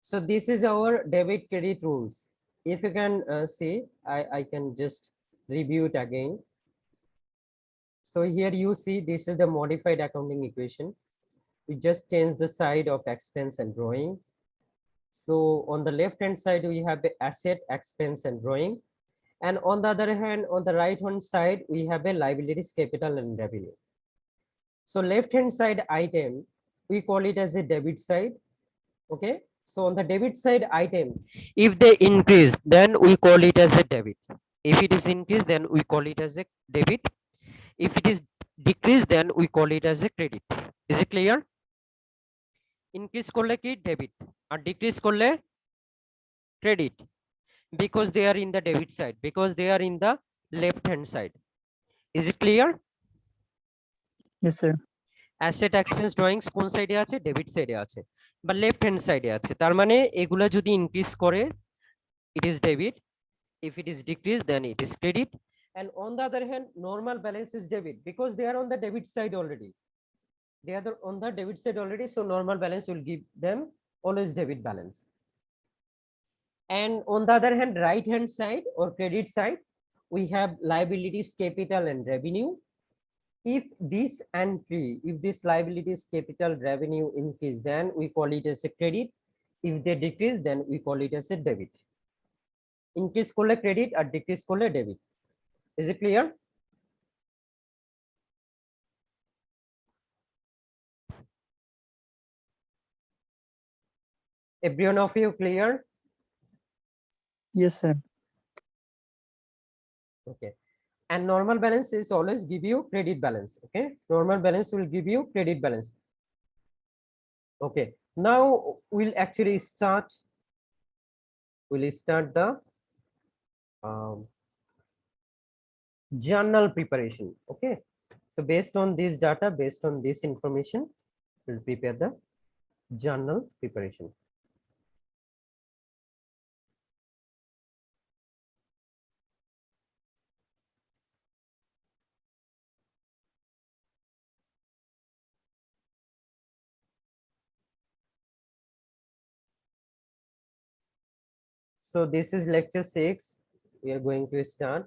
So this is our debit credit rules. If you can see, I can just review it again. So here you see this is the modified accounting equation. We just change the side of expense and drawing. So on the left hand side, we have the asset, expense and drawing. And on the other hand, on the right hand side, we have a liabilities, capital and revenue. So left hand side item, we call it as a debit side. Okay. So on the debit side item, if they increase, then we call it as a debit. If it is increased, then we call it as a debit. If it is decreased, then we call it as a credit. Is it clear? Increase করলে কি debit আর decrease করলে credit, because they are in the debit side, because they are in the left hand side. Is it clear? Yes, sir. Asset, expense, drawings কোন সাইডে আছে? Debit সাইডে আছে বা left hand সাইডে আছে। তার মানে এগুলা যদি ইনক্রিজ করে it is debit, if it is decreased then it is credit, and on the other hand normal balance is debit because they are on the debit side already. They are on the debit side already, so normal balance will give them always debit balance. And on the other hand, right hand side or credit side, we have liabilities, capital and revenue. If this entry, if this liabilities, capital, revenue increase, then we call it as a credit. If they decrease, then we call it as a debit. Increase করলে credit or decrease করলে debit. Is it clear? Every one of you clear? Yes, sir. Okay. And normal balance is always give you credit balance. Okay. Normal balance will give you credit balance. Okay. Now we'll actually start. We'll start the journal preparation. Okay. So based on this data, based on this information, we'll prepare the journal preparation. So this is lecture 6. We are going to start.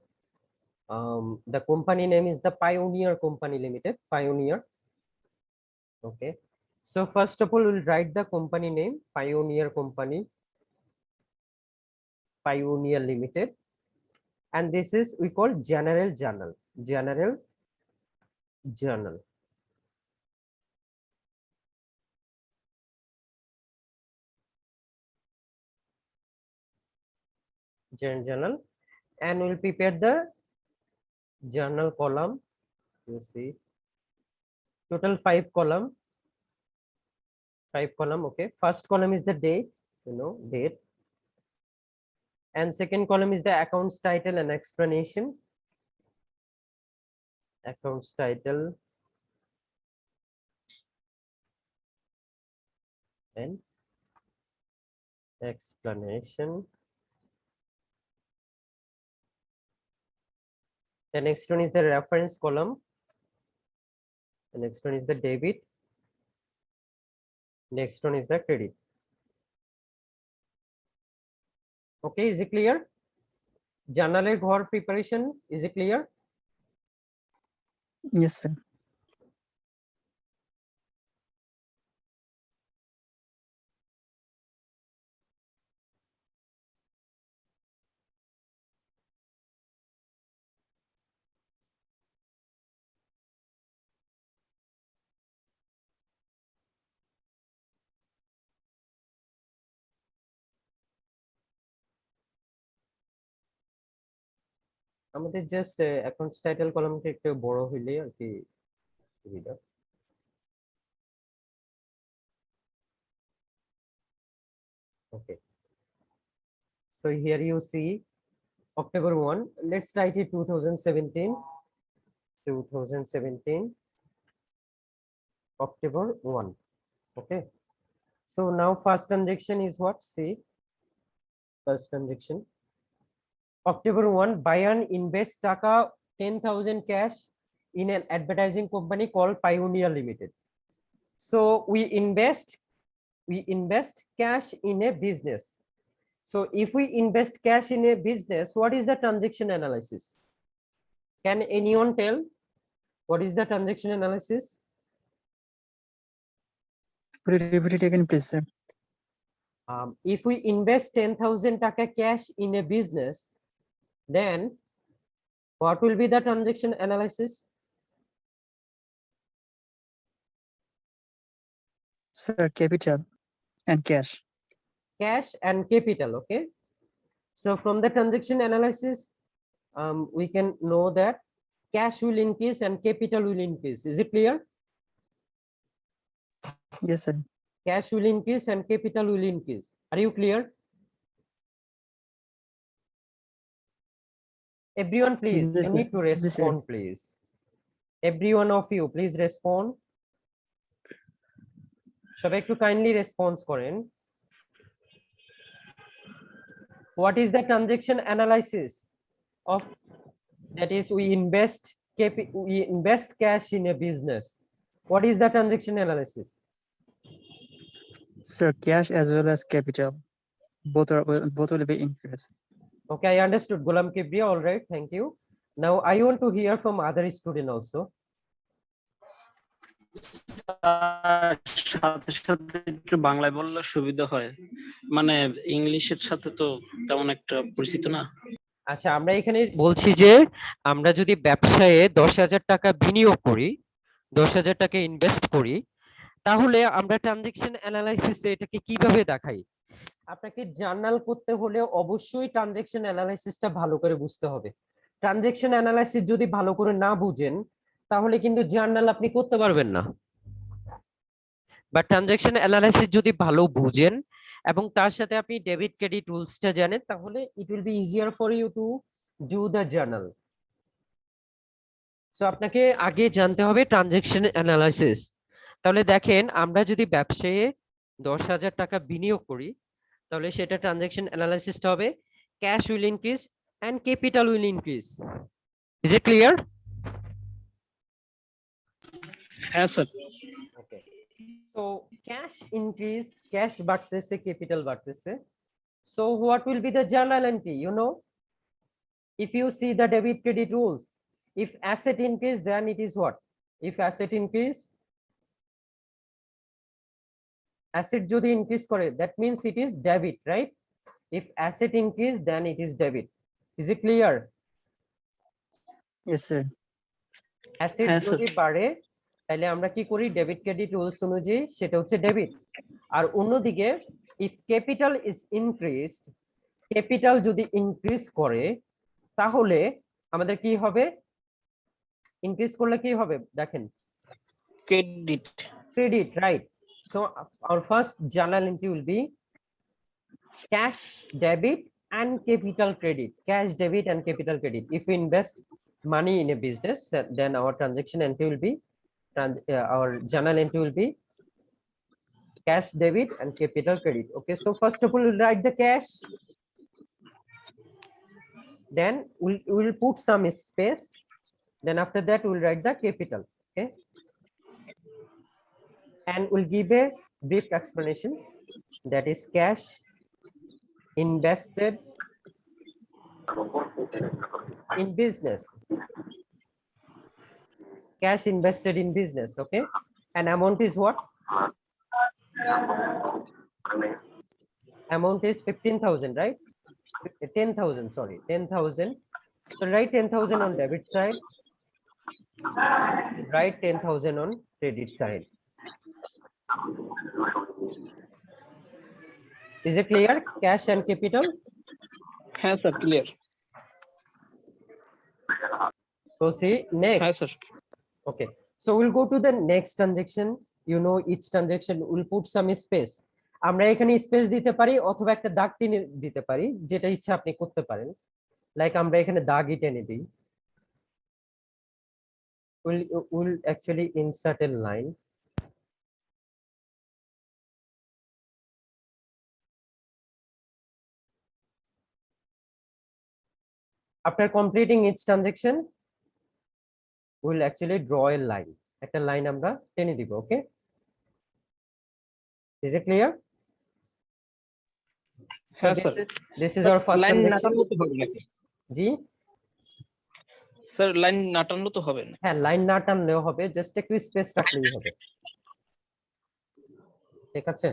The company name is the Pioneer Company Limited. Pioneer. Okay. So first of all, we'll write the company name, Pioneer Company, Pioneer Limited. And this is, we call general journal. General journal. General journal. And we'll prepare the journal column. You see, total 5 column. 5 column. Okay. First column is the date, date. And second column is the accounts title and explanation. Accounts title and explanation. The next one is the reference column. The next one is the debit. Next one is the credit. Okay, is it clear? Journal ঘর preparation, is it clear? Yes, sir. আমাদের just accounts title কলামটা একটু বড় হইলে আর কি সুবিধা। Okay, so here you see October 1. Let's write it 2017. 2017 October 1. Okay, so now first transaction is what? See, first transaction October 1, Bayan invest taka 10,000 cash in an advertising company called Pioneer Limited. So we invest we invest cash in a business. So if we invest cash in a business, what is the transaction analysis? Can anyone tell what is the transaction analysis? Could you repeat it again, please, sir? If we invest 10,000 taka cash in a business, then what will be the transaction analysis? Sir, capital and cash. Cash and capital, okay? So from the transaction analysis, we can know that cash will increase and capital will increase. Is it clear? Yes, sir. Cash will increase and capital will increase. Are you clear? Everyone, please, Yes, you sir. need to Yes, sir. respond, please. Every one of you, please respond. সবাই একটু kindly response করেন. What is the transaction analysis of, that is, we invest cash in a business? What is the transaction analysis? Sir, cash as well as capital. Both will be increased. Okay, I understood. Gulam Kibriya, all right, thank you. Now I want to hear from other student also. সাথে সাথে একটু বাংলায় বললে সুবিধা হয়, মানে ইংলিশের সাথে তো তেমন একটা পরিচিত না। আচ্ছা, আমরা এখানে বলছি যে আমরা যদি ব্যবসায়ে 10,000 টাকা বিনিয়োগ করি, 10,000 টাকা ইনভেস্ট করি, তাহলে আমরা ট্রানজাকশন অ্যানালাইসিসে এটাকে কিভাবে দেখাই? আপনাকে জার্নাল করতে হলে অবশ্যই ট্রানজাকশন অ্যানালাইসিসটা ভালো করে বুঝতে হবে। ট্রানজাকশন অ্যানালাইসিস যদি ভালো করে না বুঝেন, তাহলে কিন্তু জার্নাল আপনি করতে পারবেন না। বা ট্রানজাকশন অ্যানালাইসিস যদি ভালো বুঝেন এবং তার সাথে আপনি ডেবিট ক্রেডিট রুলসটা জানেন, তাহলে it will be easier for you to do the journal. So আপনাকে আগে জানতে হবে ট্রানজাকশন অ্যানালাইসিস। তাহলে দেখেন, আমরা যদি ব্যবসায়ে 10,000 টাকা বিনিয়োগ করি, তাহলে সেটা ট্রানজাকশন অ্যানালাইসিসটা হবে cash will increase and capital will increase. Is it clear? হ্যাঁ sir. Okay, so cash increase, cash বাড়তেছে, ক্যাপিটাল বাড়তেছে। So what will be the journal entry? You know, if you see the debit credit rules, if asset increase, then it is what? If asset increase, asset jodi increase kore, that means it is debit, right? If asset increase, then it is debit. Is it clear? Yes, sir. Asset jodi bare, তাহলে আমরা কি করি? Debit credit rules অনুযায়ী সেটা হচ্ছে debit. আর অন্যদিকে if capital is increased, capital যদি increase করে, তাহলে আমাদের কি হবে? ইনক্রিজ করলে কি হবে দেখেন? Credit. Credit, right? So our first journal entry will be cash debit and capital credit. Cash debit and capital credit. If we invest money in a business, then our transaction entry will be, our journal entry will be cash debit and capital credit. Okay, so first of all we'll write the cash, then we'll put some space, then after that we'll write the capital. Okay, and we'll give a brief explanation, that is cash invested in business. Cash invested in business, okay, and amount is what? Amount is 15,000, right? 10,000, sorry, 10,000. So write 10,000 on debit side, write 10,000 on credit side. Is it clear? Cash and capital? হ্যাঁ sir, clear. So see next. হ্যাঁ sir. Okay, so we'll go to the next transaction. You know, each transaction will put some space. আমরা এখানে space দিতে পারি অথবা একটা দাগ টেনে দিতে পারি, যেটা ইচ্ছা আপনি করতে পারেন। লাইক আমরা এখানে দাগই টেনে দিই। We'll actually insert a line. After completing each transaction, we'll actually draw a line. একটা লাইন আমরা টেনে দিব, okay? Is it clear? So হ্যাঁ sir, this is our first line transaction. নাটানো তো হবে নাকি জি স্যার? লাইন নাটানো তো হবে না? হ্যাঁ, লাইন না টানলেও হবে, জাস্ট একটু স্পেস রাখলেই হবে। ঠিক আছে।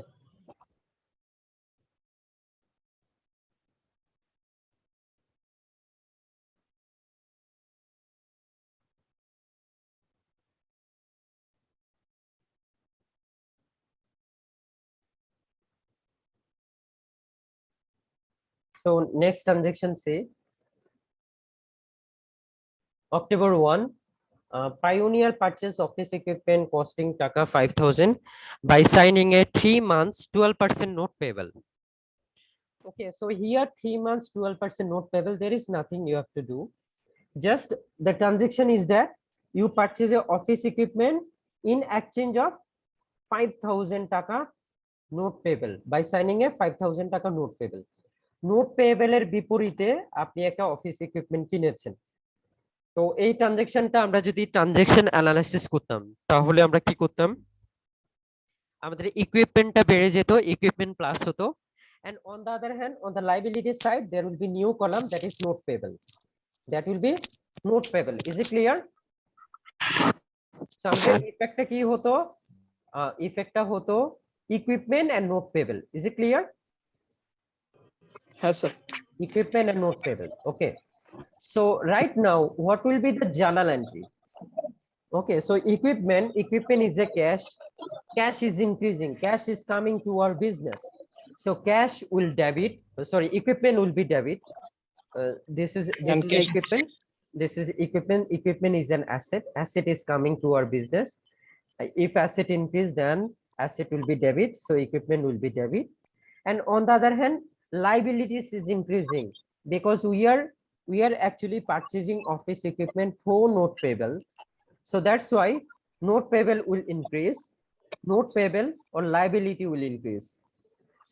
So next transaction say October 1, Pioneer purchase office equipment costing taka 5,000 by signing a 3 months 12% note payable. Okay, so here 3 months 12% note payable, there is nothing you have to do. Just the transaction is that you purchase a office equipment in exchange of 5,000 taka note payable by signing a 5,000 taka note payable. Note পেয়েবলের বিপরীতে আপনি একটা office equipment কিনেছেন। তো এই ট্রানজেকশনটা আমরা যদি transaction analysis করতাম তাহলে আমরা কি করতাম, আমাদের ইকুইপমেন্টটা বেড়ে যেত, ইকুইপমেন্ট প্লাস হতো, and on the other hand on the liability side there will be new column that is note payable, that will be note payable. Is it clear? So আমাদের ইফেক্টটা কি হতো, ইফেক্টটা হতো equipment and note payable. Is it clear? হ্যাঁ স্যার। Equipment and note payable. Okay, so right now what will be the journal entry? Okay, so equipment is a cash is increasing, cash is coming to our business, so cash will debit, sorry, equipment will be debit. This is And cash. equipment, this is equipment is an asset is coming to our business. If asset increase then asset will be debit, so equipment will be debit. And on the other hand liabilities is increasing because we are actually purchasing office equipment for note payable, so that's why note payable will increase, note payable or liability will increase.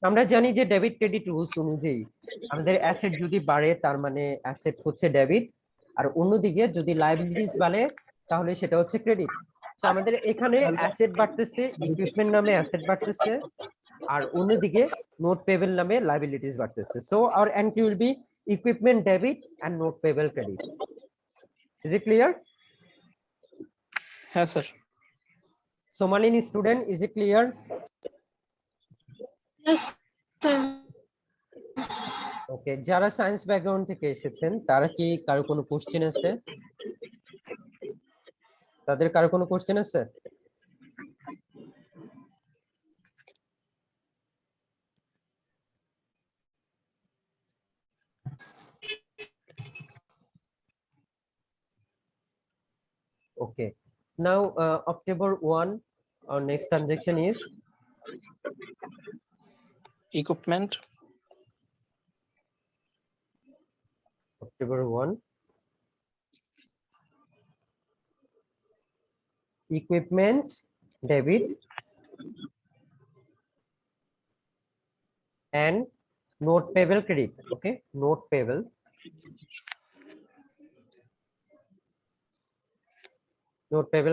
আমরা জানি যে debit credit rules অনুযায়ী আমাদের asset যদি বাড়ে তার মানে asset হচ্ছে ডেবিট, আর অন্যদিকে যদি লাইবিলিটিস বাড়ে তাহলে সেটা হচ্ছে ক্রেডিট। তো আমাদের এখানে অ্যাসেট বাড়তেছে, ইকুইপমেন্ট নামে অ্যাসেট বাড়তেছে, আর অন্যদিকে নোট পেয়েবল নামে লাইবিলিটিস বাড়তেছে। So our entry will be equipment debit and note payable credit. Is it clear? হ্যাঁ sir. Somalini student, is it clear? Yes, sir. Okay, যারা সায়েন্স ব্যাকগ্রাউন্ড থেকে এসেছেন তারা কি কারো কোনো কোশ্চেন আছে? তাদের কারো কোনো কোশ্চেন আছে? Okay, now October 1, our next transaction is equipment. October 1, equipment debit and note payable credit. Okay, note payable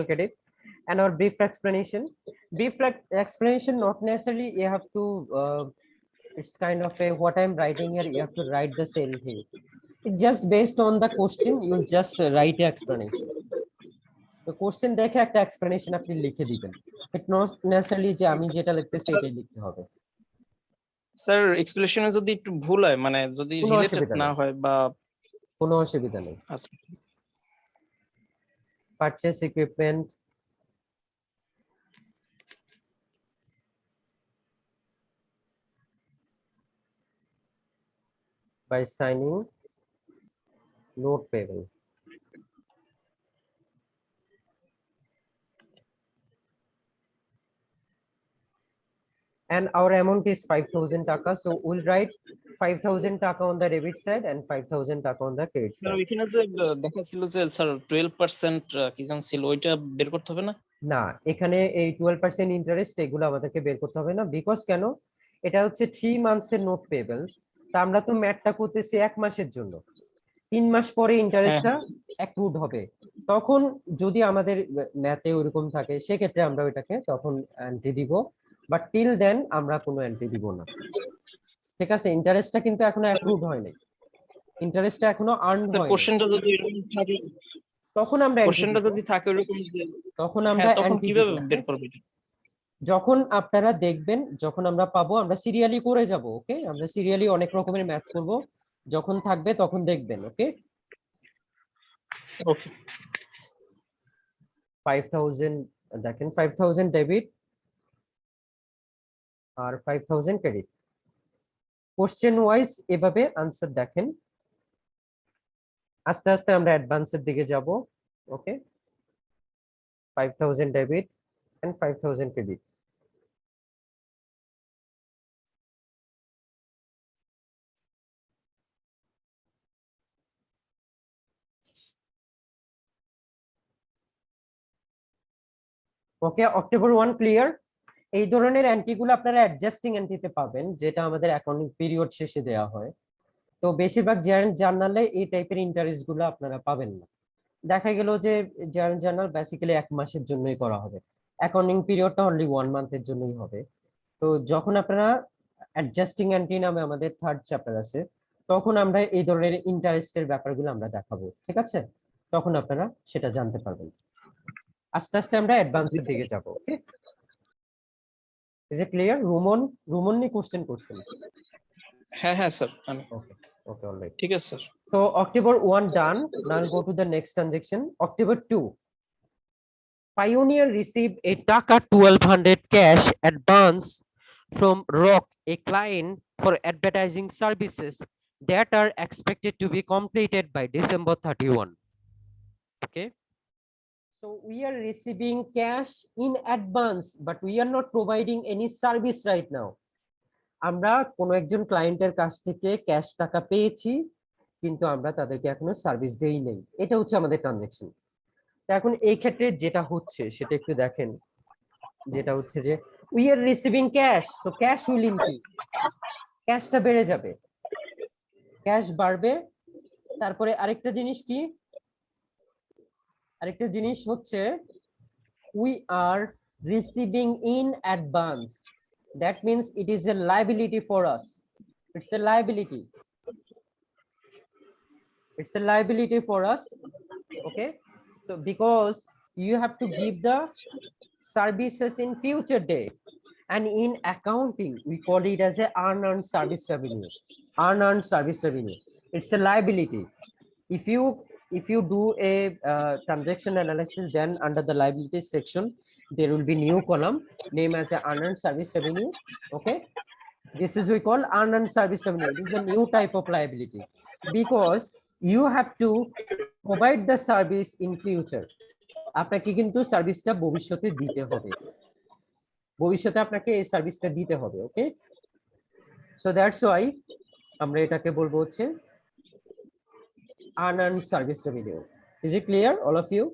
credit. And our brief explanation not necessarily you have to it's kind of a what I'm writing here, you have to write the same thing. It just based on the question you'll just write the explanation. The question দেখে একটা explanation আপনি লিখে দিবেন, it not necessarily যে আমি যেটা লিখতেছি এটাই লিখতে হবে। স্যার এক্সপ্লেনেশনে যদি একটু ভুল হয়, মানে যদি কোনো রিলেটেড অসুবিধা না নেই। হয় বা কোনো অসুবিধা নেই। আচ্ছা, Purchase equipment by signing note payable. And our amount is 5,000 taka, so we'll write 5,000 taka on the debit side and 5,000 taka on the credit sir side. ওইখানে যে দেখাচ্ছিল যে স্যার 12% কি জান ছিল, ওইটা বের করতে হবে না? না, এখানে এই 12% ইন্টারেস্ট এগুলো আমাদেরকে বের করতে হবে না, বিকজ কেন, এটা হচ্ছে 3 মান্থস এর নোট পেয়েবল, তা আমরা তো ম্যাথটা করতেছি 1 মাসের জন্য, 3 মাস পরে ইন্টারেস্টটা অ্যাক্রুড হবে, তখন যদি আমাদের ম্যাথে ওরকম থাকে সেক্ষেত্রে আমরা ওইটাকে তখন এন্ট্রি দিব, বাট টিল দেন আমরা কোনো এন্ট্রি দিব না। ঠিক আছে, ইন্টারেস্টটা কিন্তু এখনো অ্যাপ্রুভ হয় নাই, ইন্টারেস্টটা এখনো আর্ন স্যার হয় নাই। কোশ্চেনটা যদি এরকম থাকে, তখন আমরা entry কোশ্চেনটা দিব। যদি থাকে ওরকম যে, তখন আমরা হ্যাঁ তখন entry কিভাবে দিব, বের okay? করবে? যখন আপনারা দেখবেন, যখন আমরা পাবো, আমরা সিরিয়ালি করে যাব, ওকে? আমরা সিরিয়ালি অনেক রকমের ম্যাথ করব, যখন থাকবে তখন দেখবেন, ওকে? ওকে 5000 দেখেন, 5000 ডেবিট আর 5000 ক্রেডিট। কোশ্চেন ওয়াইজ এভাবে আনসার দেখেন, আস্তে আস্তে আমরা অ্যাডভান্সের দিকে যাব, okay? 5000 debit and 5000 credit. Okay, October 1 clear. এই ধরনের এন্ট্রিগুলো আপনারা অ্যাডজাস্টিং এন্ট্রিতে পাবেন, যেটা আমাদের অ্যাকাউন্টিং পিরিয়ড শেষে দেওয়া হয়। তো বেশিরভাগ জার্নালে এই টাইপের ইন্টারেস্ট গুলো আপনারা পাবেন না। দেখা গেল যে জার্নাল বেসিক্যালি 1 মাসের জন্যই করা হবে, অ্যাকাউন্টিং পিরিয়ডটা অনলি 1 মান্থের জন্যই হবে। তো যখন আপনারা অ্যাডজাস্টিং এন্ট্রি নামে আমাদের থার্ড চ্যাপ্টার আছে, তখন আমরা এই ধরনের ইন্টারেস্টের ব্যাপারগুলো আমরা দেখাবো, ঠিক আছে? তখন আপনারা সেটা জানতে পারবেন। আস্তে আস্তে আমরা অ্যাডভান্সের দিকে যাব, okay? Is it clear? Ruman নিয়ে কোশ্চেন করছেন? হ্যাঁ হ্যাঁ স্যার, ওকে, ওকে, অলরাইট। ঠিক আছে sir. So October 1 done. Now I'll go to the next transaction. October 2. Pioneer received a Taka 1200 cash advance from Rock, a client for advertising services that are expected to be completed by December 31. Okay. So we are receiving cash in advance, but we are not providing any service right now. আমরা কোনো একজন ক্লায়েন্টের কাছ থেকে cash টাকা পেয়েছি, কিন্তু আমরা তাদেরকে এখনো সার্ভিস দেই নাই। এটা হচ্ছে আমাদের ট্রানজাকশন। এখন এই ক্ষেত্রে যেটা হচ্ছে সেটা একটু দেখেন, যেটা হচ্ছে যে we are receiving cash, so cash will increase, ক্যাশটা বেড়ে যাবে, ক্যাশ বাড়বে। তারপরে আরেকটা জিনিস কি, আরেকটা জিনিস হচ্ছে we are receiving in advance, that means it is a liability for us, it's a liability, it's a liability for us, okay? So because you have to give the services in future day, and in accounting we call it as a unearned service revenue, unearned service revenue. It's a liability. If you do a transaction analysis, then under the liabilities section there will be new column named as a unearned service revenue, okay? This is we call unearned service revenue. It is a new type of liability because you have to provide the service in future. আপনাকে কিন্তু সার্ভিসটা ভবিষ্যতে দিতে হবে, ভবিষ্যতে আপনাকে এই সার্ভিসটা দিতে হবে, ওকে? সো দ্যাটস ওয়াই আমরা এটাকে বলবো হচ্ছে unearned service revenue. Is it clear all of you?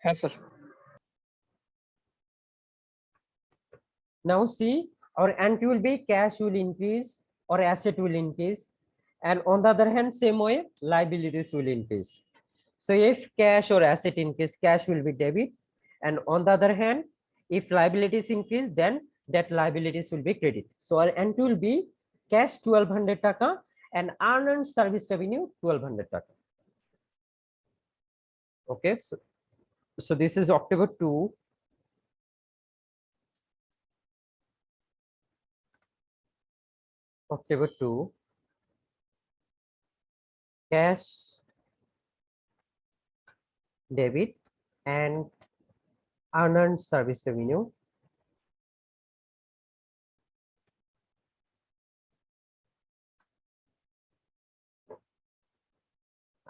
হ্যাঁ sir. Now see, our entry will be cash will increase or asset will increase, and on the other hand same way liabilities will increase. So if cash or asset increase, cash will be debit, and on the other hand if liabilities increase, then that liabilities will be credit. So our entry will be cash 1200 taka and unearned service revenue 1200 taka. Okay, so this is October 2. October 2, cash debit and unearned service revenue.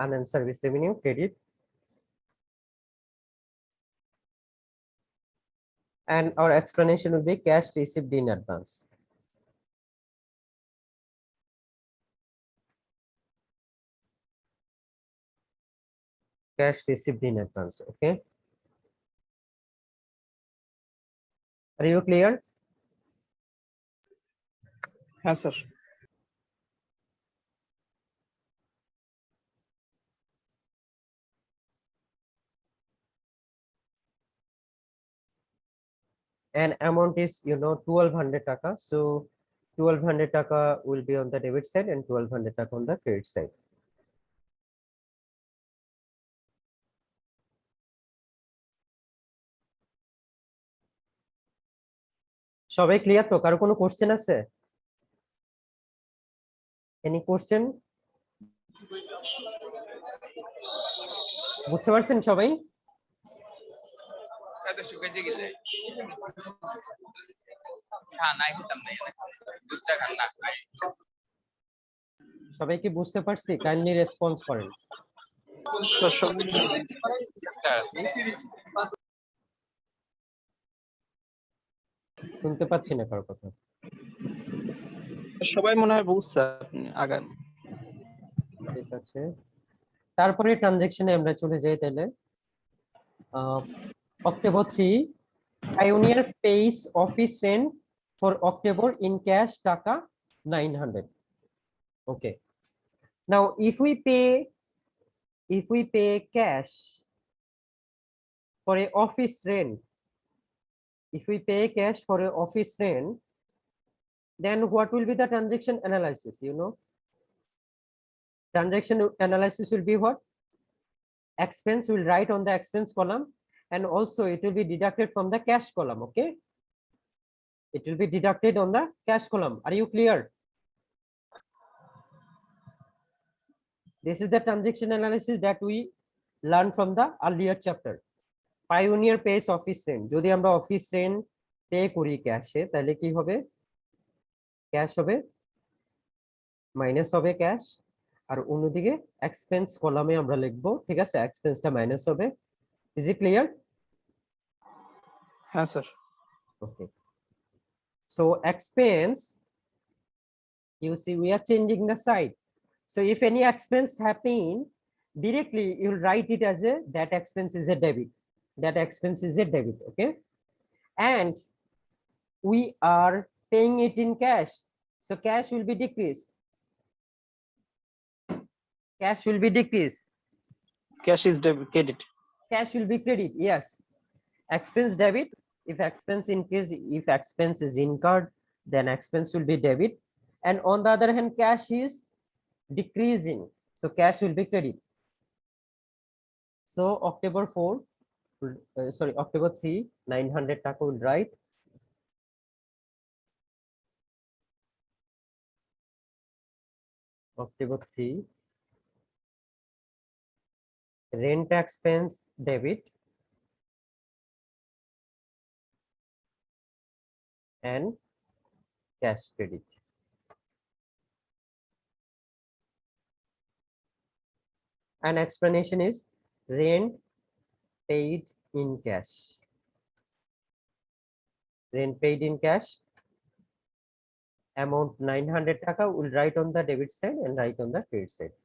Unearned service revenue credit, and our explanation will be cash received in advance. Cash received in advance, okay? Are you clear? হ্যাঁ sir. and amount is 1200 taka. So 1200 taka will be on the debit side and 1200 taka on the credit side. সবাই clear তো? কারো কোনো question আছে? Any question? বুঝতে পারছেন সবাই? সবাই কি বুঝতে পারছি? কাইন্ডলি রেসপন্স করেন। শুনতে পাচ্ছি না কারো কথা। সবাই মনে হয় বুঝছে, আপনি আগান। ঠিক আছে, তারপরে ট্রানজাকশনে আমরা চলে যাই তাহলে। October 3, Pioneer pays office rent for October in cash taka 900. Okay. Now, if we pay cash for a office rent, then what will be the transaction analysis? Transaction analysis will be what? Expense will write on the expense column, and also it will be deducted from the cash column. Okay, it will be deducted on the cash column. Are you clear? This is the transaction analysis that we learned from the earlier chapter. Pioneer pays office rent. যদি আমরা office rent pay করি ক্যাশে, তাহলে কি হবে? Cash হবে minus হবে cash, আর অন্যদিকে expense কলামে আমরা লিখবো, ঠিক আছে, এক্সপেন্সটা মাইনাস হবে। Is it clear? হ্যাঁ sir. Okay, so expense, you see we are changing the side. So if any expense happen, directly you'll write it as that expense is a debit, okay, and we are paying it in cash, so cash will be decreased. Cash is credit. Cash will be credit. Yes, expense debit. If expense is incurred, then expense will be debit, and on the other hand cash is decreasing, so cash will be credit. So October 3, 900 taka will write. October 3, rent expense debit and cash credit. And explanation is rent paid in cash. Rent paid in cash, amount 900 taka will write on the debit side and write on the credit side.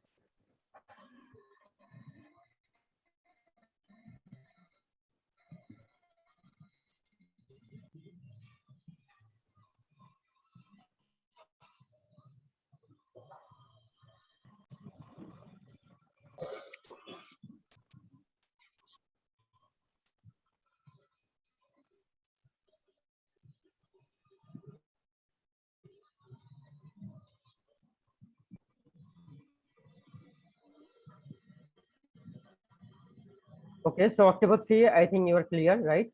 Okay, so October 3, I think you are clear, right?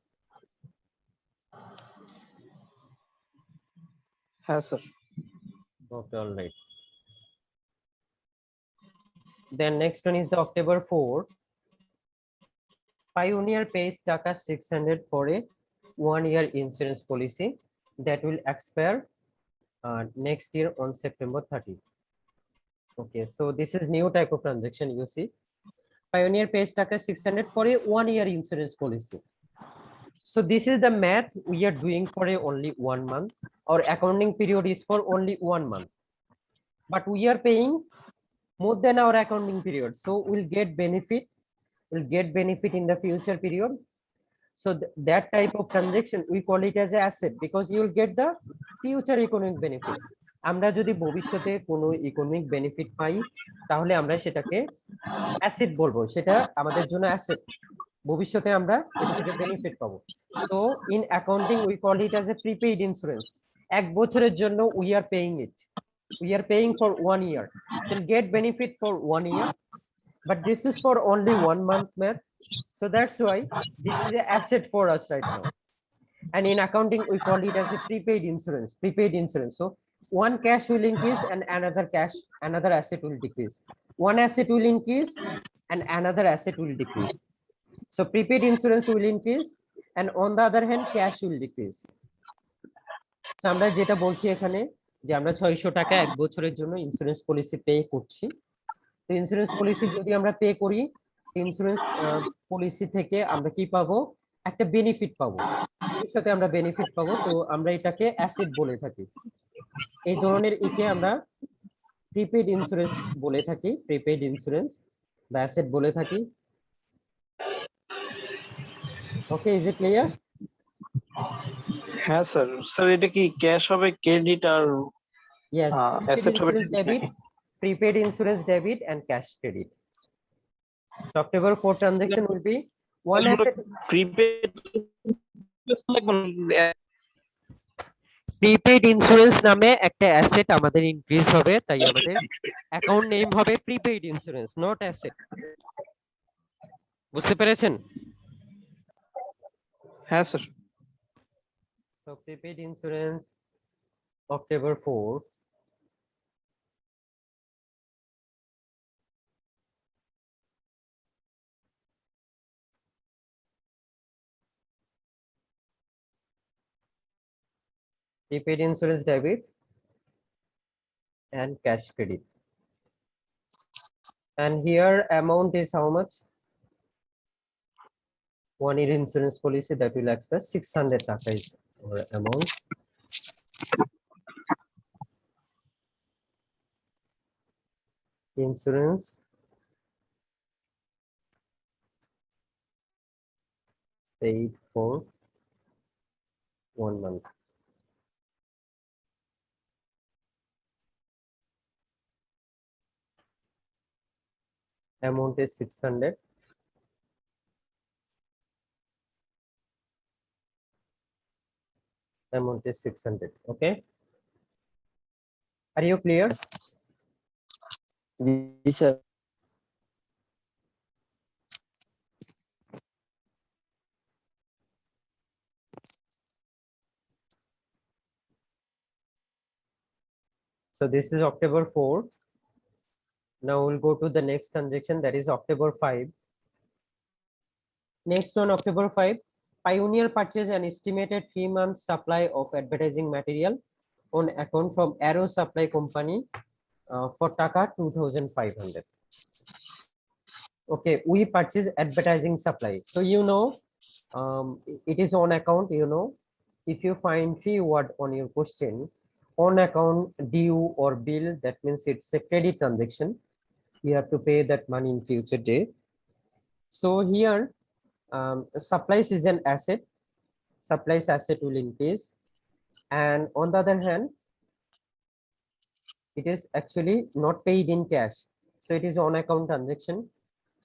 হ্যাঁ sir. Okay, all right. Then next one is the October 4. Pioneer pays taka 600 for a 1-year insurance policy that will expire next year on September 30. Okay, so this is new type of transaction. You see, Pioneer pays taka 600 for a 1-year insurance policy. So this is the math we are doing for a only 1 month. Our accounting period is for only 1 month, but we are paying more than our accounting period, so we'll get benefit in the future period. So that type of transaction we call it as an asset, because you will get the future economic benefit. আমরা যদি ভবিষ্যতে কোনো economic benefit পাই, তাহলে আমরা সেটাকে asset বলবো, সেটা আমাদের জন্য অ্যাসেট। ভবিষ্যতে আমরা এটা থেকে বেনিফিট পাবো। So in accounting we call it as a prepaid insurance. 1 বছরের জন্য we are paying it, we are paying for 1 year, we'll get benefit for 1 year, but this is for only 1 month, math. So that's why this is an asset for us right now. And in accounting we call it as a prepaid insurance. Prepaid insurance, so one cash will increase and another asset will decrease. One asset will increase and another asset will decrease. So prepaid insurance will increase and on the other hand cash will decrease. So আমরা যেটা বলছি এখানে যে আমরা 600 টাকা 1 বছরের জন্য insurance policy pay করছি। তো ইন্স্যুরেন্স পলিসি যদি আমরা পে করি, ইন্স্যুরেন্স পলিসি থেকে আমরা কি পাবো, একটা বেনিফিট পাবো, ভবিষ্যতে আমরা বেনিফিট পাবো। তো আমরা এটাকে অ্যাসেট বলে থাকি। এই ধরনের একে আমরা প্রিপেড ইন্স্যুরেন্স বলে থাকি, প্রিপেড ইন্স্যুরেন্স বা অ্যাসেট বলে থাকি। ওকে, ইজ ইট ক্লিয়ার? হ্যাঁ স্যার। স্যার এটা কি ক্যাশ হবে, ক্রেডিট আর Yes, prepaid অ্যাসেট হবে? insurance debit, prepaid insurance debit and cash credit. So October 4 transaction will be one asset. Prepaid prepaid insurance নামে একটা অ্যাসেট আমাদের ইনক্রিজ হবে, তাই আমাদের অ্যাকাউন্ট নেম হবে প্রিপেড ইন্স্যুরেন্স, নট অ্যাসেট। বুঝতে পেরেছেন? হ্যাঁ sir. So prepaid insurance October 4 prepaid insurance debit and cash credit. And here amount is how much? 1 year insurance policy that will express 600 taka is our amount. Insurance paid for 1 month. Amount is 600. Amount is 600. Okay. Are you clear? Yes, sir. So this is October 4. Now we'll go to the next transaction, that is October 5. Next on October 5, Pioneer purchased an estimated 3 month supply of advertising material on account from Arrow Supply Company for taka 2,500. Okay, we purchase advertising supply. So you know, it is on account. You know, if you find keyword on your question, on account, due or bill, that means it's a credit transaction. You have to pay that money in future day. So here, supplies is an asset. Supplies asset will increase, and on the other hand, it is actually not paid in cash. So it is on account transaction.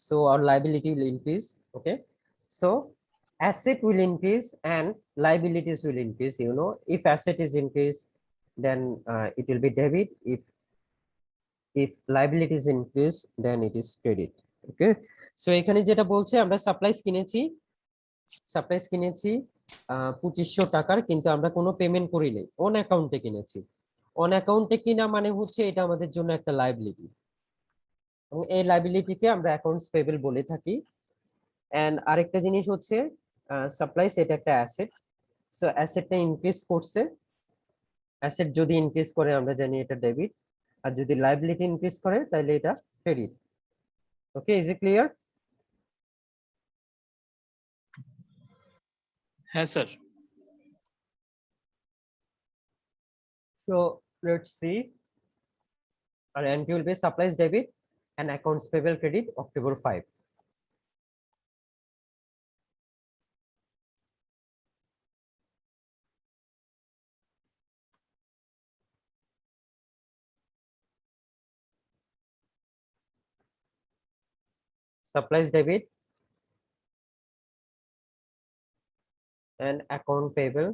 So our liability will increase. Okay, so asset will increase and liabilities will increase. You know, if asset is increased, then it will be debit. If liabilities increase, then it is credit. Okay, so এখানে যেটা বলছে আমরা supplies কিনেছি 2500 টাকার, কিন্তু আমরা কোনো payment করিনি, অন অ্যাকাউন্টে কিনেছি। অন অ্যাকাউন্টে কিনা মানে হচ্ছে এটা আমাদের জন্য একটা লায়াবিলিটি, এবং এই লায়াবিলিটিকে আমরা অ্যাকাউন্টস পেয়েবল বলে থাকি। এন্ড আরেকটা জিনিস হচ্ছে সাপ্লাইস, এটা একটা অ্যাসেট। সো অ্যাসেটটা ইনক্রিজ করছে, অ্যাসেট যদি ইনক্রিজ করে আমরা জানি এটা ডেবিট, আর যদি লায়াবিলিটি ইনক্রিজ করে তাহলে এটা credit. Okay, is it clear? হ্যাঁ sir. So let's see. Our entry will be supplies debit and accounts payable credit October 5. Supplies debit and account payable,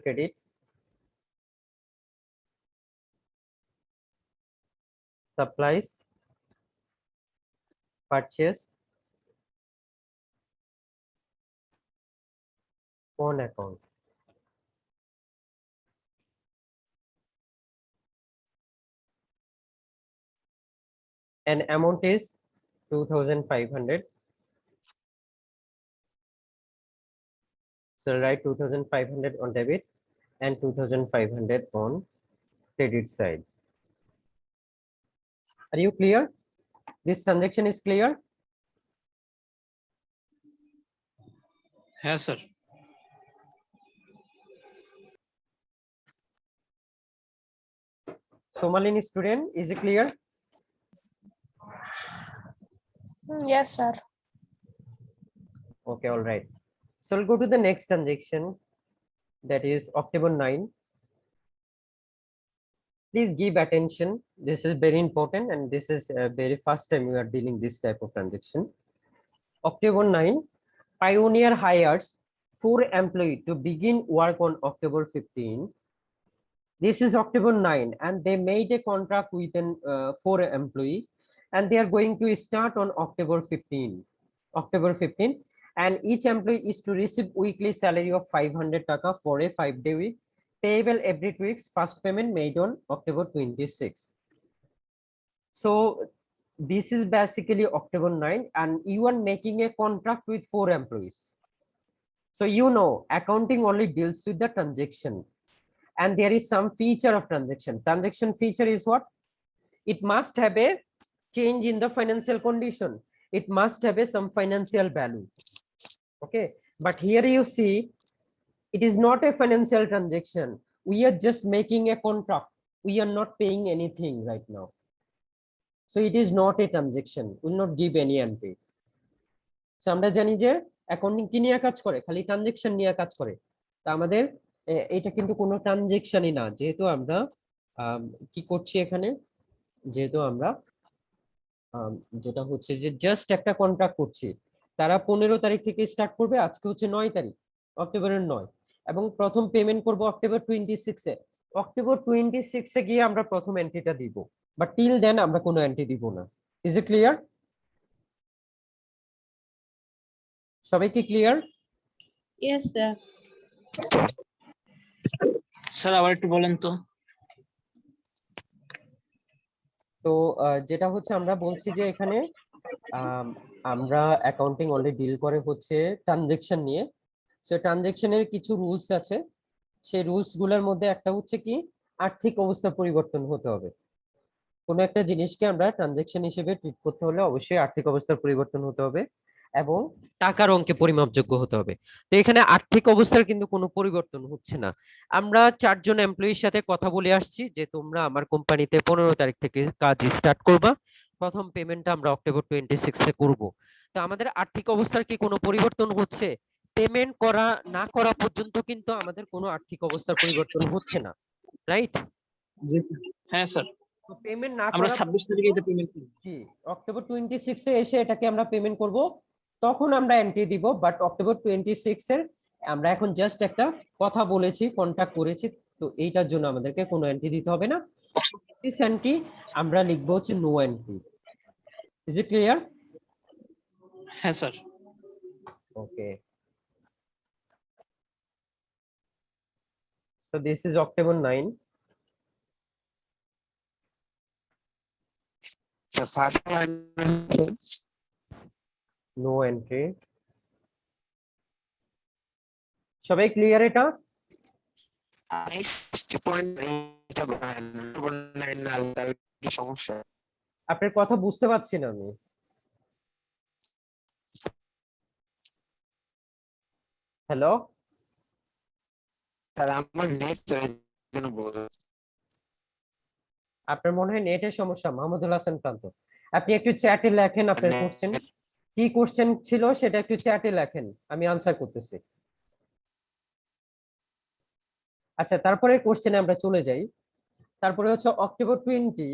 credit, supplies purchased on account. And amount is 2,500. So write 2,500 on debit and 2,500 on credit side. Are you clear? This transaction is clear? হ্যাঁ sir Somalini student, is it clear? Yes, sir. Okay, all right. So we'll go to the next transaction, that is October 9. Please give attention. This is very important, and this is very first time we are dealing this type of transaction. October 9, Pioneer hires 4 employees to begin work on October 15. This is October 9, and they made a contract with an 4 employee, and they are going to start on October 15. October 15, and each employee is to receive weekly salary of 500 taka for a 5-day week, payable every 2 weeks. First payment made on October 26. So this is basically October 9, and you are making a contract with 4 employees. So you know, accounting only deals with the transaction, and there is some feature of transaction. Transaction feature is what? It must have a change in the financial condition. It must have some financial value. Okay, but here you see, it is not a financial transaction. We are just making a contract. We are not paying anything right now. So it is not a transaction. We will not give any entry. So আমরা জানি যে accounting কি নিয়ে কাজ করে, খালি transaction নিয়ে কাজ করে। তা আমাদের এটা কিন্তু কোনো ট্রানজাকশনই না, যেহেতু আমরা কি করছি এখানে, যেহেতু আমরা যেটা হচ্ছে যে জাস্ট একটা কন্ট্রাক্ট করছি। তারা 15 তারিখ থেকে স্টার্ট করবে, আজকে হচ্ছে 9 তারিখ, অক্টোবরের 9, এবং প্রথম পেমেন্ট করব অক্টোবর 26 এ। অক্টোবর 26 এ গিয়ে আমরা প্রথম এন্ট্রিটা দিব, বাট টিল দেন আমরা কোনো এন্ট্রি দিব না। Is it clear? সবাই কি ক্লিয়ার? Yes, sir. স্যার আবার একটু বলেন তো। তো যেটা হচ্ছে আমরা বলছি যে এখানে আমরা অ্যাকাউন্টিং অলরেডি ডিল করে হচ্ছে ট্রানজেকশন নিয়ে। সো ট্রানজেকশনের কিছু রুলস আছে, সেই রুলস গুলোর মধ্যে একটা হচ্ছে কি, আর্থিক অবস্থা পরিবর্তন হতে হবে। কোনো একটা জিনিসকে আমরা ট্রানজেকশন হিসেবে ট্রিট করতে হলে অবশ্যই আর্থিক অবস্থার পরিবর্তন হতে হবে এবং টাকার অঙ্কে পরিমাপযোগ্য হতে হবে। তো এখানে আর্থিক অবস্থার কিন্তু কোনো পরিবর্তন হচ্ছে না। আমরা 4 জন এমপ্লয়ির সাথে কথা বলে আসছি যে তোমরা আমার কোম্পানিতে 15 তারিখ থেকে কাজ স্টার্ট করবা, প্রথম পেমেন্টটা আমরা অক্টোবর 26 এ করব। তো আমাদের আর্থিক অবস্থার কি কোনো পরিবর্তন হচ্ছে? পেমেন্ট করা না করা পর্যন্ত কিন্তু আমাদের কোনো আর্থিক অবস্থার পরিবর্তন হচ্ছে না, রাইট? হ্যাঁ স্যার তো পেমেন্ট না আমরা করা 26 তারিখে এটা পেমেন্ট করব জি, অক্টোবর 26 এ এসে এটাকে আমরা পেমেন্ট করব, তখন আমরা এন্ট্রি দিব। বাট অক্টোবর 26 এর আমরা এখন জাস্ট একটা কথা বলেছি, কন্টাক্ট করেছি, তো এইটার জন্য আমাদেরকে কোনো এন্ট্রি দিতে হবে না। দিস এন্ট্রি আমরা লিখব হচ্ছে no entry. Is it clear? হ্যাঁ sir okay, so this is October 9. No entry. সবাই ক্লিয়ার এটা? আপনার কথা বুঝতে পারছি না আমি। হ্যালো, আপনার মনে হয় নেটের সমস্যা। মাহমুদুল হাসান প্রান্ত, আপনি একটু চ্যাটে লেখেন আপনার কোশ্চেন, কি কোশ্চেন ছিল সেটা একটু চ্যাটে লেখেন, আমি আনসার করতেছি। আচ্ছা, তারপরে কোশ্চেনে আমরা চলে যাই। তারপরে হচ্ছে অক্টোবর 20,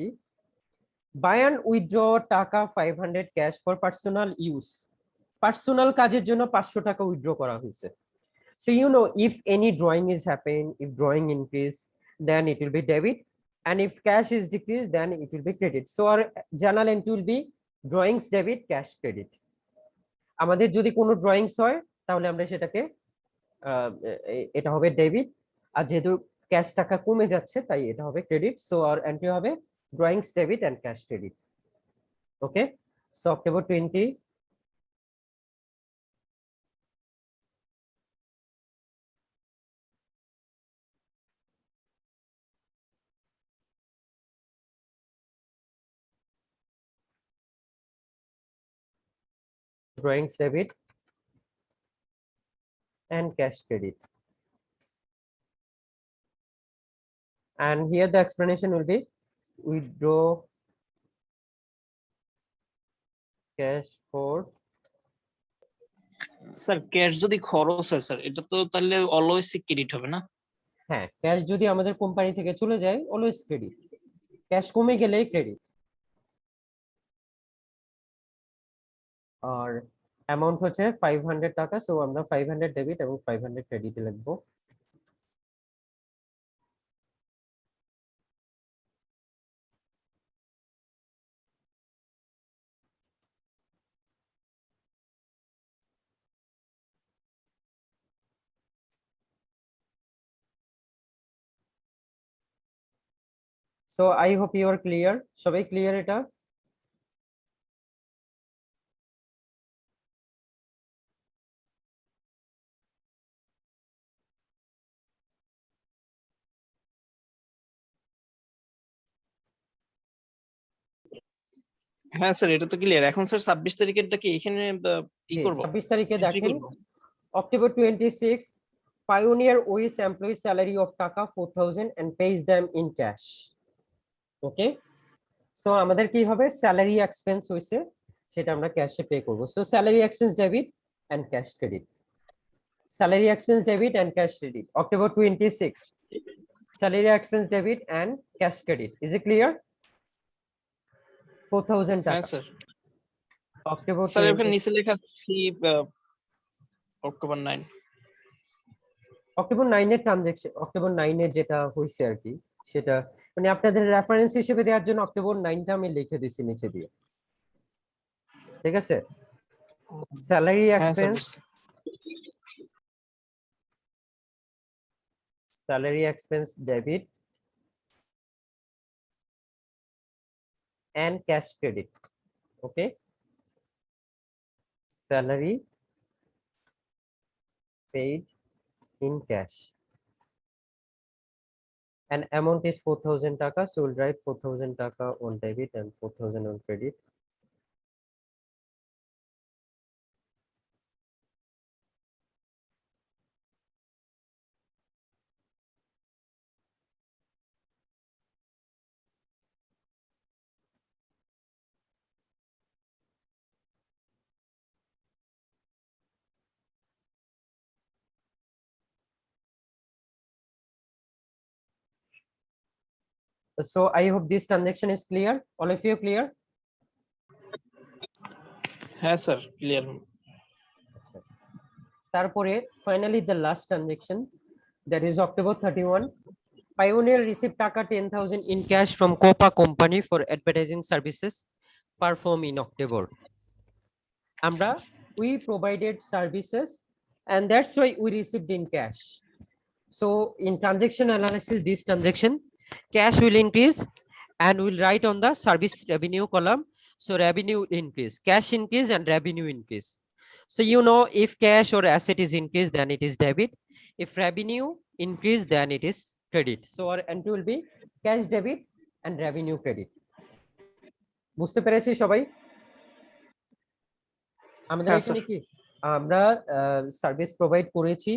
বাই অ্যান্ড উইথড্র টাকা 500 cash for personal use, personal কাজের জন্য 500 টাকা উইথড্র করা হয়েছে। So you know, if any drawing is happen, if drawing increase, then it will be debit, and if cash is decreased, then it will be credit. So our journal entry will be drawings debit, cash credit. আমাদের যদি কোনো drawings হয় তাহলে আমরা সেটাকে এটা হবে debit, আর যেহেতু ক্যাশ টাকা কমে যাচ্ছে তাই এটা হবে ক্রেডিট। সো আর এন্ট্রি হবে drawings debit and cash credit. Okay, so October 20 drawings debit and cash credit, and here the explanation will be withdraw cash for sir cash যদি খরচ হয় স্যার এটা তো তাহলে অলওয়েজ ক্রেডিট হবে না? হ্যাঁ, ক্যাশ যদি আমাদের কোম্পানি থেকে চলে যায় অলওয়েজ ক্রেডিট, ক্যাশ কমে গেলেই ক্রেডিট। আর অ্যামাউন্ট হচ্ছে 500 টাকা, সো আমরা 500 ডেবিট এবং 500 ক্রেডিটে লিখবো। So I hope you are clear, সবাই ক্লিয়ার এটা? হ্যাঁ স্যার এটা তো ক্লিয়ার। এখন স্যার 26 তারিখেরটা কি এখানে কি করব? 26 তারিখে Entry দেখেন, করব? October 26, Pioneer owes employee salary of টাকা 4000 and pays them in cash. Okay, so আমাদের কি হবে, স্যালারি এক্সপেন্স হইছে সেটা আমরা ক্যাশে পে করব। So salary expense debit and cash credit, salary expense debit and cash credit, October 26, salary expense debit and cash credit. Is it clear? 4000 হ্যাঁ টাকা স্যার। October স্যার এখানে 20, নিচে লেখা ফি অক্টোবর 9। October 9 এর ট্রানজাকশন, October 9 এর যেটা হইছে আর কি, সেটা মানে আপনাদের রেফারেন্স হিসেবে দেওয়ার জন্য October 9টা আমি লিখে দিছি নিচে দিয়ে, ঠিক আছে? স্যালারি হ্যাঁ sir expense, salary expense debit and cash credit. Okay, salary paid in cash and amount is 4000 taka, so we'll write 4000 taka on debit and 4000 on credit. So I hope this transaction is clear. All of you clear? হ্যাঁ sir clear. তারপরে finally the last transaction, that is October 31. Pioneer received taka 10,000 in cash from Copa company for advertising services performed in October. Amra, we provided services and that's why we received in cash. So in transaction analysis, this transaction, cash will increase and we'll write on the service revenue column. So revenue increase, cash increase and revenue increase. So you know, if cash or asset is increased, then it is debit. If revenue increase, then it is credit. So our entry will be cash debit and revenue credit. বুঝতে পেরেছি সবাই? আমাদের হ্যাঁ, এখানে কি আমরা service provide করেছি,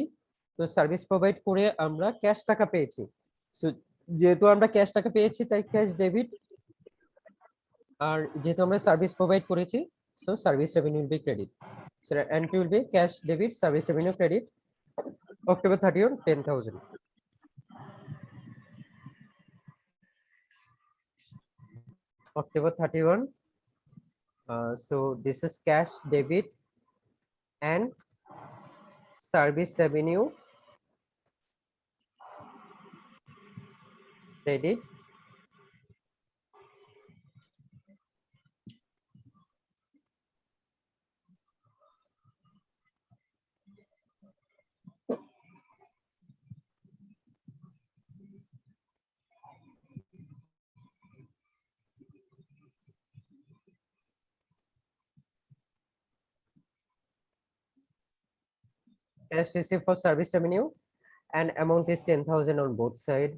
তো সার্ভিস প্রোভাইড করে আমরা ক্যাশ টাকা পেয়েছি। সো যেহেতু আমরা ক্যাশ টাকা পেয়েছি তাই ক্যাশ ডেবিট, আর যেহেতু আমরা সার্ভিস প্রোভাইড করেছি so service revenue will be credit. So entry will B cash debit service revenue credit October 31, 10,000. October 31. So this is cash debit and service revenue credit. Cash received for service revenue and amount is 10,000 on both sides.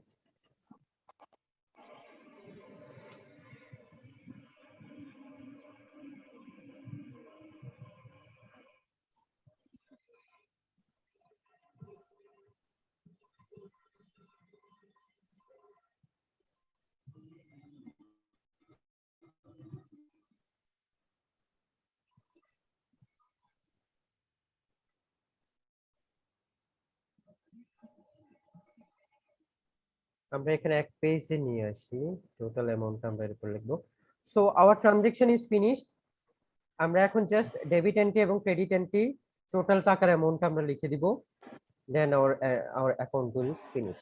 আমরা এখানে এক পেজে নিয়ে আসি total amount আমরা এর উপর লিখবো so our transaction is finished আমরা এখন জাস্ট ডেবিট এন্ট্রি এবং ক্রেডিট এন্ট্রি টোটাল টাকার অ্যামাউন্ট আমরা লিখে দিব দেন আওয়ার অ্যাকাউন্ট উইল ফিনিশ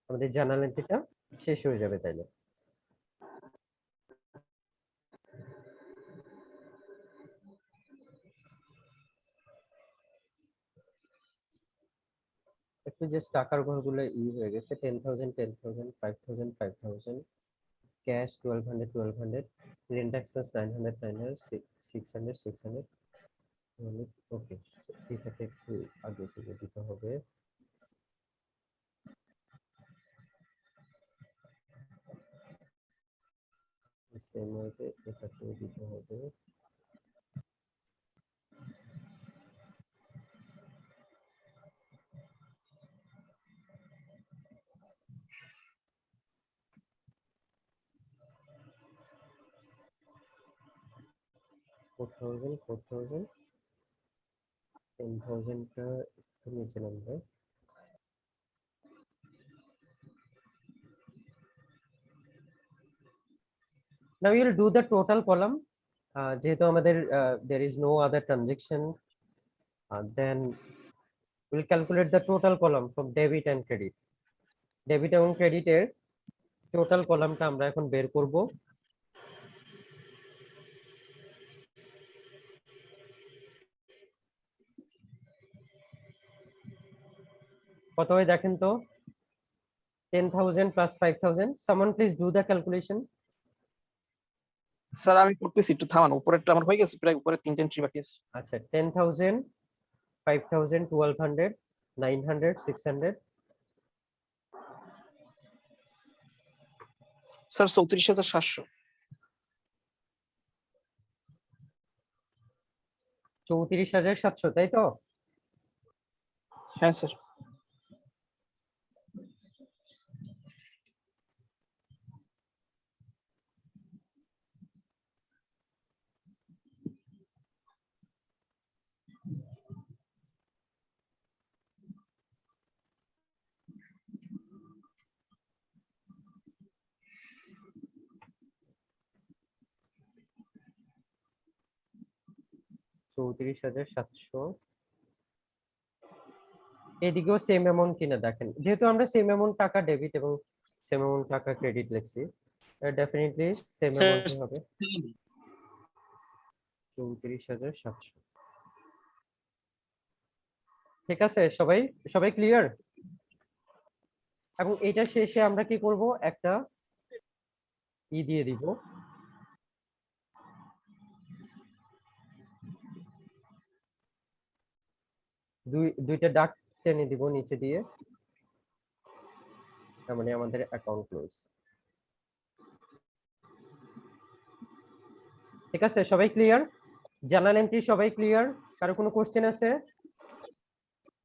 আমাদের জার্নাল এন্ট্রিটা শেষ হয়ে যাবে তাইলে একটু জাস্ট টাকার ঘরগুলো হয়ে গেছে 10,000 10,000 5,000 5,000 cash 1200 1200 rent expense 900 900 600 600 ওকে এটাতে একটু আগে থেকে দিতে হবে সেম ওয়েতে এটাতে দিতে হবে $4,000 $4,000 $10,000 টা একটু নিচে নামবে now we will do the total column যেহেতু আমাদের there is no other transaction then we'll calculate the total column from debit and credit debit এবং credit এর টোটাল কলামটা আমরা এখন বের করব কত হয় দেখেন তো 10,000 plus 5,000 someone please do the calculation sir আমি করতেছি, একটু থামান। উপরেরটা আমার হয়ে গেছে, প্রায় উপরে 3টা এন্ট্রি বাকি আছে। আচ্ছা 10,000 5,000 1200 900 600 স্যার 34,700। 34,700 তাই তো হ্যাঁ স্যার। এদিকেও সেম অ্যামাউন্ট কিনা দেখেন যেহেতু আমরা সেম অ্যামাউন্ট টাকা ডেবিট এবং সেম অ্যামাউন্ট টাকা ক্রেডিট লিখছি ডেফিনেটলি সেম অ্যামাউন্টই হবে 34,700 ঠিক আছে সবাই সবাই ক্লিয়ার এবং এটা শেষে আমরা কি করব একটা দিয়ে দিব দুইটা দাগ টেনে দিব নিচে দিয়ে তার মানে আমাদের অ্যাকাউন্ট ক্লোজ ঠিক আছে সবাই ক্লিয়ার জার্নাল এন্ট্রি সবাই ক্লিয়ার কারো কোনো কোশ্চেন আছে